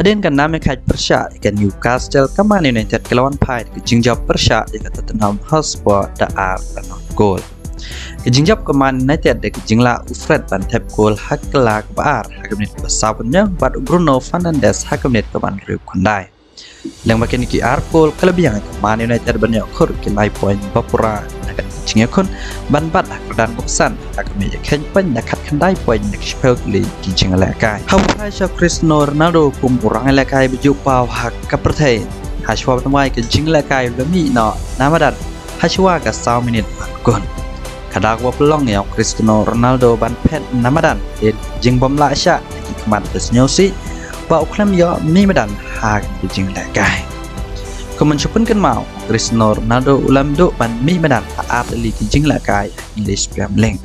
Hadin kan nama kaj Persha ikan Newcastle kemana United kelawan Pine kejingjab Persha ikan Tottenham Hotspur daar dan gol. Kejingjab kemana United de kejingla Ufred ban tap gol hakla kebar hakamnit besawnya bad Bruno Fernandes hakamnit keban riu kondai. Yang makin ki gol kelebihan kemana United banyak kur kilai poin bapura akan kejingnya kun ban bad dan boksan hakamnit ken pen nakat kandai poin nak spell li kejing lekai. Hawai sha Cristiano Ronaldo kum orang lekai baju pau hak kapertai. Hashwa tamai kejing lekai lemi no namadan hashwa ka 20 minit gol. Kadang pelong yang Cristiano Ronaldo ban pet namadan jing bom la sha ki kemat desnyosi bau klam yo mi madan hak jing lekai. Kemencepun kan mau Cristiano Ronaldo ulam do ban mi madan aat li ki jing lekai English Premier League.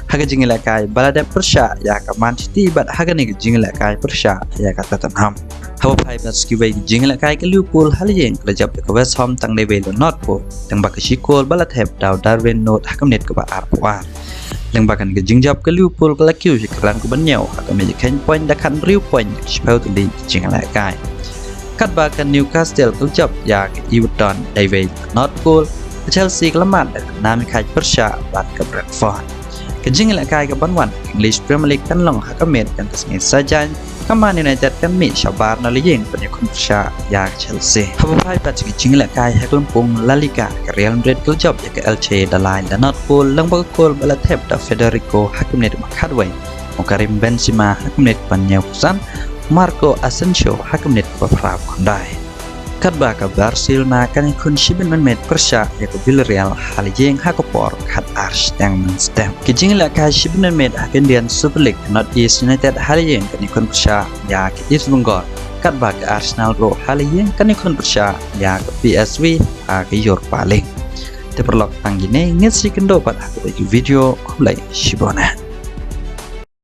Haga jing lekai balada Persha ya ka Man City bat haga ni jing lekai Persha ya ka Tottenham. Hawa pai bat skiwai jing lekai ke Liverpool haliyeng kelajap ke West Ham tang level Northport tang bak sikol balat heb daw Darwin Not hakam net ke ba arpuan. Leng bakan ke jingjab ke Liverpool ke lakiu sikran ke benyau hakam me ken point dakan riu point spell tu li jing lekai. Kat bakan Newcastle kelajap ya ke Everton David Northport Chelsea kelamat nami kaj Persha bat ke Brentford. Kejing lekai ke banwan English Premier League kan long hakamet kan kesini saja kaman United kan mi syabar naliyeng penyokong Persha ya Chelsea. Habai pat kejing lekai hak lempung La Liga ke Real Madrid kelajap ya ke Elche Dalai dan Notpool lang bagakol balat heb da Federico hakamet makadway Karim Benzema hakamet penyausan Marco Asensio hakamet beberapa kondai. Kadba ka Barcelona kan kun shibin met Persha ya ke Villarreal haliyeng hakopor kat Ars yang menstem. Kejing la ka shibin met hakendian Super League North East United haliyeng kan kun Persha ya ke East Bengal. Kadba ka Arsenal ro haliyeng kan kun Persha ya ke PSV ke Europa League. Te perlok tanggine ngesi kendo pat video mulai shibona.